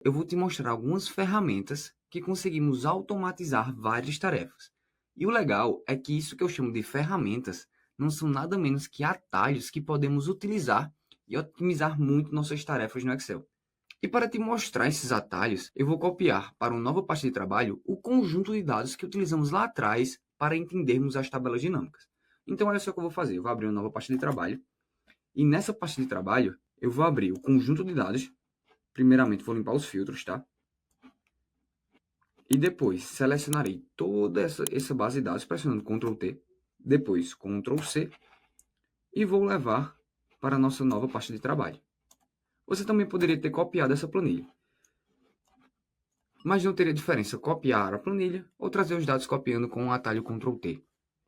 eu vou te mostrar algumas ferramentas que conseguimos automatizar várias tarefas. E o legal é que isso que eu chamo de ferramentas não são nada menos que atalhos que podemos utilizar e otimizar muito nossas tarefas no Excel. E para te mostrar esses atalhos, eu vou copiar para uma nova pasta de trabalho o conjunto de dados que utilizamos lá atrás para entendermos as tabelas dinâmicas. Então, olha só o que eu vou fazer. Eu vou abrir uma nova pasta de trabalho. E nessa pasta de trabalho, eu vou abrir o conjunto de dados. Primeiramente, vou limpar os filtros, tá? E depois, selecionarei toda essa base de dados pressionando Ctrl T. Depois, Ctrl C. E vou levar para a nossa nova pasta de trabalho. Você também poderia ter copiado essa planilha, mas não teria diferença copiar a planilha ou trazer os dados copiando com o atalho Ctrl T.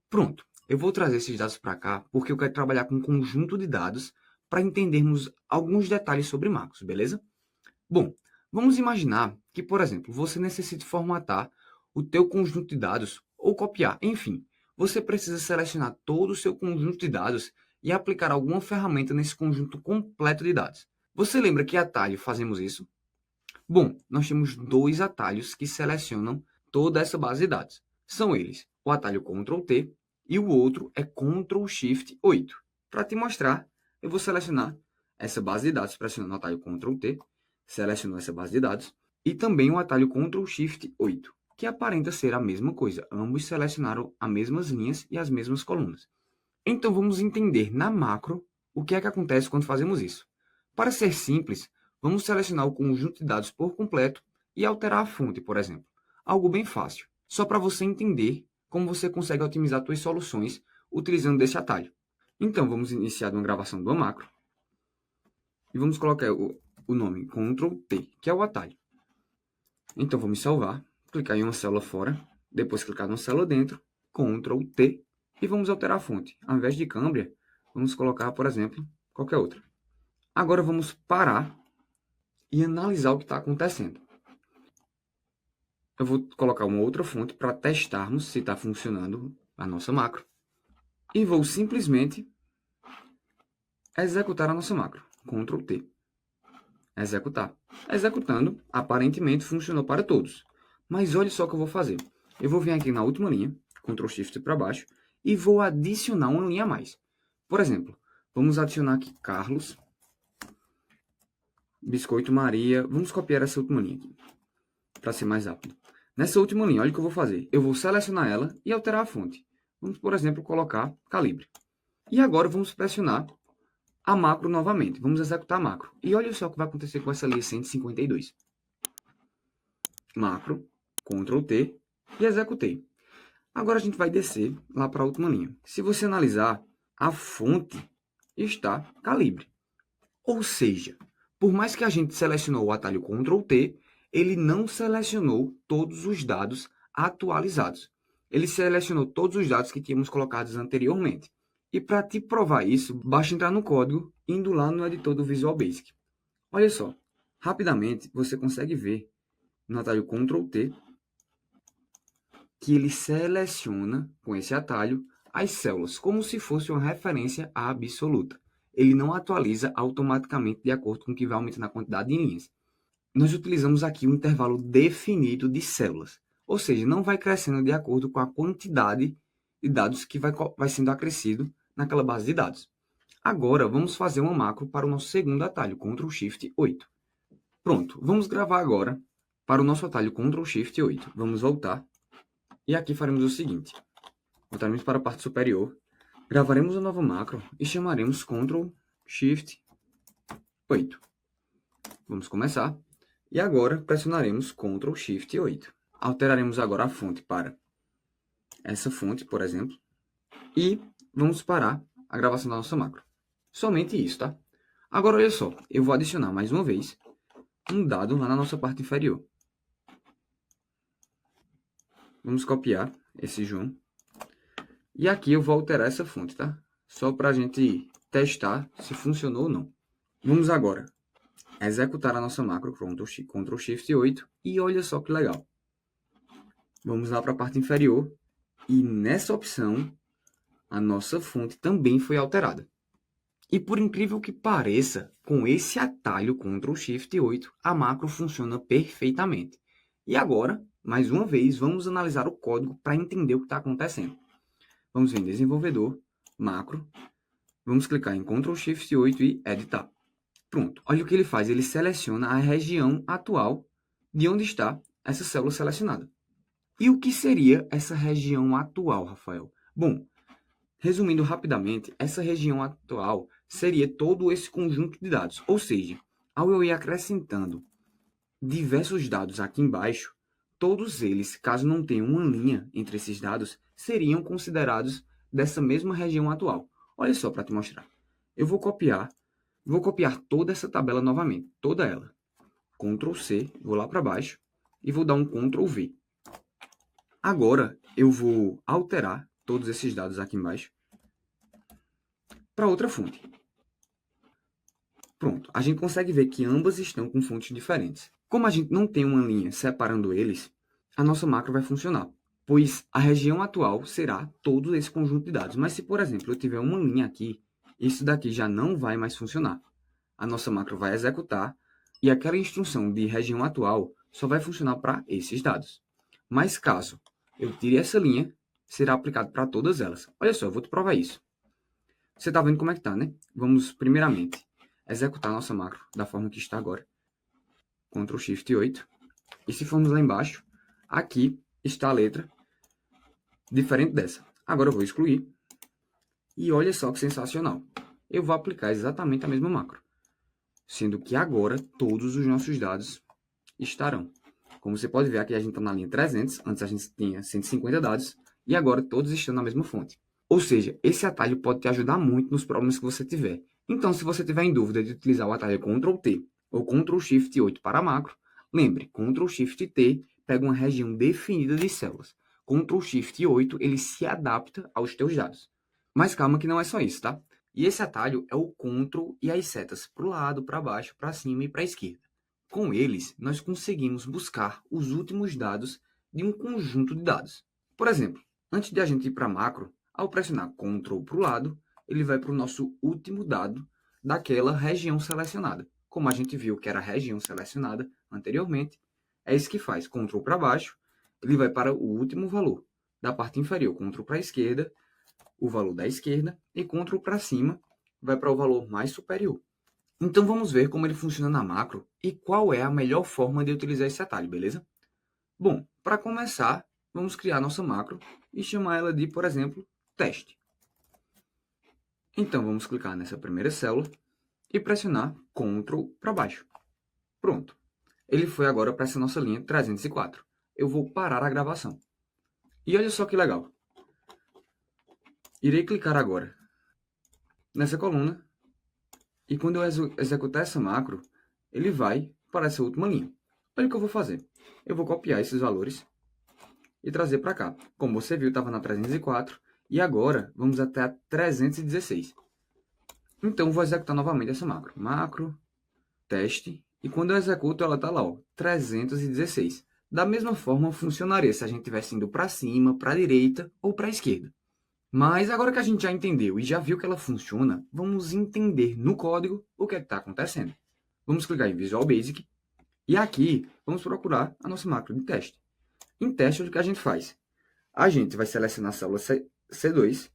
Pronto, eu vou trazer esses dados para cá porque eu quero trabalhar com um conjunto de dados para entendermos alguns detalhes sobre macros, beleza? Bom, vamos imaginar que, por exemplo, você necessite formatar o teu conjunto de dados ou copiar, enfim, você precisa selecionar todo o seu conjunto de dados e aplicar alguma ferramenta nesse conjunto completo de dados. Você lembra que atalho fazemos isso? Bom, nós temos dois atalhos que selecionam toda essa base de dados. São eles o atalho Ctrl T e o outro é Ctrl Shift 8. Para te mostrar, eu vou selecionar essa base de dados pressionando o atalho Ctrl T, seleciono essa base de dados, e também o atalho Ctrl Shift 8, que aparenta ser a mesma coisa. Ambos selecionaram as mesmas linhas e as mesmas colunas. Então vamos entender na macro o que é que acontece quando fazemos isso. Para ser simples, vamos selecionar o conjunto de dados por completo e alterar a fonte, por exemplo. Algo bem fácil, só para você entender como você consegue otimizar suas soluções utilizando desse atalho. Então vamos iniciar uma gravação de uma macro e vamos colocar o nome Ctrl T, que é o atalho. Então vamos salvar, clicar em uma célula fora, depois clicar numa célula dentro, Ctrl T, e vamos alterar a fonte. Ao invés de Cambria, vamos colocar, por exemplo, qualquer outra. Agora vamos parar e analisar o que está acontecendo. Eu vou colocar uma outra fonte para testarmos se está funcionando a nossa macro. E vou simplesmente executar a nossa macro. Ctrl T. Executar. Executando, aparentemente funcionou para todos. Mas olha só o que eu vou fazer. Eu vou vir aqui na última linha, Ctrl Shift para baixo, e vou adicionar uma linha a mais. Por exemplo, vamos adicionar aqui Carlos, Biscoito Maria. Vamos copiar essa última linha aqui, para ser mais rápido. Nessa última linha, olha o que eu vou fazer. Eu vou selecionar ela e alterar a fonte. Vamos, por exemplo, colocar calibre. E agora vamos pressionar a macro novamente. Vamos executar a macro. E olha só o que vai acontecer com essa linha 152. Macro, Ctrl T e executei. Agora a gente vai descer lá para a última linha. Se você analisar, a fonte está calibre. Ou seja, por mais que a gente selecionou o atalho Ctrl T, ele não selecionou todos os dados atualizados. Ele selecionou todos os dados que tínhamos colocados anteriormente. E para te provar isso, basta entrar no código indo lá no editor do Visual Basic. Olha só, rapidamente você consegue ver no atalho Ctrl T que ele seleciona com esse atalho as células como se fosse uma referência absoluta. Ele não atualiza automaticamente de acordo com o que vai aumentando a quantidade de linhas. Nós utilizamos aqui um intervalo definido de células, ou seja, não vai crescendo de acordo com a quantidade de dados que vai sendo acrescido naquela base de dados. Agora, vamos fazer uma macro para o nosso segundo atalho, Ctrl Shift 8. Pronto, vamos gravar agora para o nosso atalho Ctrl Shift 8. Vamos voltar e aqui faremos o seguinte. Voltaremos para a parte superior, gravaremos uma nova macro e chamaremos Ctrl Shift 8. Vamos começar. E agora pressionaremos Ctrl Shift 8. Alteraremos agora a fonte para essa fonte, por exemplo. E vamos parar a gravação da nossa macro. Somente isso, tá? Agora olha só, eu vou adicionar mais uma vez um dado lá na nossa parte inferior. Vamos copiar esse João. E aqui eu vou alterar essa fonte, tá? Só para a gente testar se funcionou ou não. Vamos agora executar a nossa macro, Ctrl Shift 8, e olha só que legal. Vamos lá para a parte inferior, e nessa opção, a nossa fonte também foi alterada. E por incrível que pareça, com esse atalho Ctrl Shift 8, a macro funciona perfeitamente. E agora, mais uma vez, vamos analisar o código para entender o que está acontecendo. Vamos vir em desenvolvedor, macro, vamos clicar em Ctrl Shift 8 e editar. Pronto, olha o que ele faz, ele seleciona a região atual de onde está essa célula selecionada. E o que seria essa região atual, Rafael? Bom, resumindo rapidamente, essa região atual seria todo esse conjunto de dados. Ou seja, ao eu ir acrescentando diversos dados aqui embaixo, todos eles, caso não tenham uma linha entre esses dados, seriam considerados dessa mesma região atual. Olha só para te mostrar. Eu vou copiar toda essa tabela novamente, toda ela. Ctrl C, vou lá para baixo e vou dar um Ctrl V. Agora eu vou alterar todos esses dados aqui embaixo para outra fonte. Pronto, a gente consegue ver que ambas estão com fontes diferentes. Como a gente não tem uma linha separando eles, a nossa macro vai funcionar, pois a região atual será todo esse conjunto de dados. Mas se, por exemplo, eu tiver uma linha aqui, isso daqui já não vai mais funcionar. A nossa macro vai executar e aquela instrução de região atual só vai funcionar para esses dados. Mas caso eu tire essa linha, será aplicado para todas elas. Olha só, eu vou te provar isso. Você está vendo como é que está, né? Vamos, primeiramente, executar a nossa macro da forma que está agora. Ctrl Shift 8. E se formos lá embaixo, aqui está a letra diferente dessa. Agora eu vou excluir. E olha só que sensacional. Eu vou aplicar exatamente a mesma macro. Sendo que agora todos os nossos dados estarão. Como você pode ver, aqui a gente está na linha 300. Antes a gente tinha 150 dados. E agora todos estão na mesma fonte. Ou seja, esse atalho pode te ajudar muito nos problemas que você tiver. Então, se você tiver em dúvida de utilizar o atalho Ctrl T ou Ctrl Shift 8 para a macro, lembre, Ctrl Shift T pega uma região definida de células. Ctrl Shift 8 ele se adapta aos teus dados. Mas calma que não é só isso, tá? E esse atalho é o Ctrl e as setas para o lado, para baixo, para cima e para a esquerda. Com eles, nós conseguimos buscar os últimos dados de um conjunto de dados. Por exemplo, antes de a gente ir para a macro, ao pressionar Ctrl para o lado, ele vai para o nosso último dado daquela região selecionada. Como a gente viu que era a região selecionada anteriormente, é isso que faz. Ctrl para baixo, ele vai para o último valor. Da parte inferior, Ctrl para a esquerda, o valor da esquerda, e Ctrl para cima, vai para o valor mais superior. Então vamos ver como ele funciona na macro e qual é a melhor forma de utilizar esse atalho, beleza? Bom, para começar, vamos criar nossa macro e chamar ela de, por exemplo, teste. Então vamos clicar nessa primeira célula e pressionar Ctrl para baixo. Pronto. Ele foi agora para essa nossa linha 304. Eu vou parar a gravação. E olha só que legal. Irei clicar agora nessa coluna e quando eu executar essa macro, ele vai para essa última linha. Olha o que eu vou fazer. Eu vou copiar esses valores e trazer para cá. Como você viu, estava na 304 e agora vamos até a 316. Então, vou executar novamente essa macro. Macro, teste, e quando eu executo, ela está lá, ó, 316. Da mesma forma, funcionaria se a gente estivesse indo para cima, para a direita ou para a esquerda. Mas agora que a gente já entendeu e já viu que ela funciona, vamos entender no código o que é que está acontecendo. Vamos clicar em Visual Basic e aqui vamos procurar a nossa macro de teste. Em teste, o que a gente faz? A gente vai selecionar a célula C2,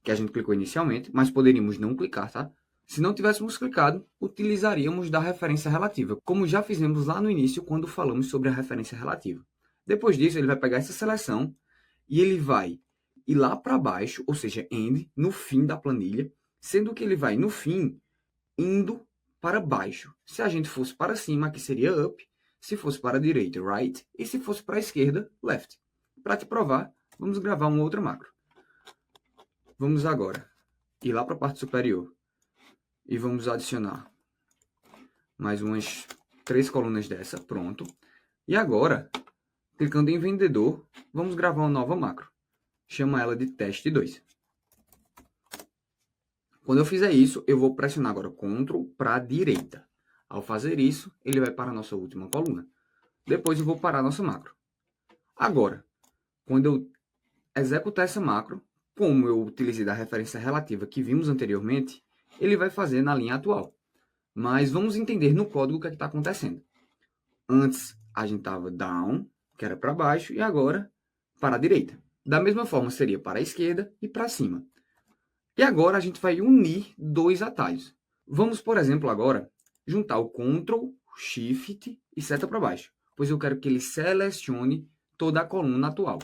que a gente clicou inicialmente, mas poderíamos não clicar, tá? Se não tivéssemos clicado, utilizaríamos da referência relativa, como já fizemos lá no início quando falamos sobre a referência relativa. Depois disso, ele vai pegar essa seleção e ele vai ir lá para baixo, ou seja, end, no fim da planilha, sendo que ele vai no fim indo para baixo. Se a gente fosse para cima, aqui seria up, se fosse para a direita, right, e se fosse para a esquerda, left. Para te provar, vamos gravar uma outra macro. Vamos agora ir lá para a parte superior e vamos adicionar mais umas 3 colunas dessa, pronto. E agora, clicando em vendedor, vamos gravar uma nova macro. Chama ela de teste 2. Quando eu fizer isso, eu vou pressionar agora Ctrl para a direita. Ao fazer isso, ele vai para a nossa última coluna. Depois eu vou parar a nossa macro. Agora, quando eu executar essa macro, como eu utilizei da referência relativa que vimos anteriormente, ele vai fazer na linha atual. Mas vamos entender no código o que está acontecendo. Antes, a gente estava down, que era para baixo, e agora para a direita. Da mesma forma, seria para a esquerda e para cima. E agora a gente vai unir dois atalhos. Vamos, por exemplo, agora juntar o Ctrl, Shift e seta para baixo, pois eu quero que ele selecione toda a coluna atual.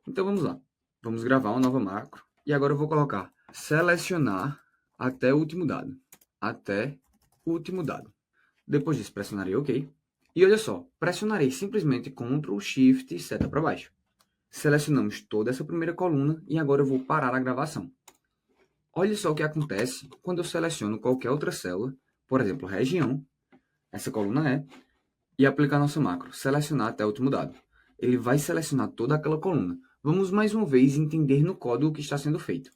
Então vamos lá. Vamos gravar uma nova macro. E agora eu vou colocar selecionar até o último dado. Até o último dado. Depois disso, pressionarei OK. E olha só, pressionarei simplesmente Ctrl, Shift e seta para baixo. Selecionamos toda essa primeira coluna e agora eu vou parar a gravação. Olha só o que acontece quando eu seleciono qualquer outra célula, por exemplo, região, essa coluna é, e aplicar nossa macro, selecionar até o último dado. Ele vai selecionar toda aquela coluna. Vamos mais uma vez entender no código o que está sendo feito.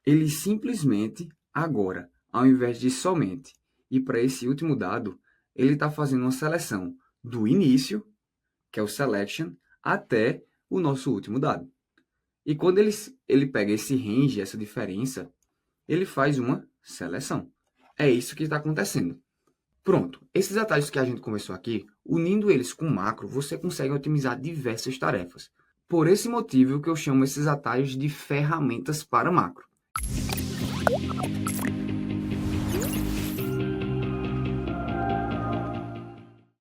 Ele simplesmente, agora, ao invés de somente ir para esse último dado, ele está fazendo uma seleção do início, que é o selection, até o nosso último dado. E quando ele pega esse range, essa diferença, ele faz uma seleção. É isso que está acontecendo. Pronto, esses atalhos que a gente conversou aqui, unindo eles com macro, você consegue otimizar diversas tarefas. Por esse motivo que eu chamo esses atalhos de ferramentas para macro.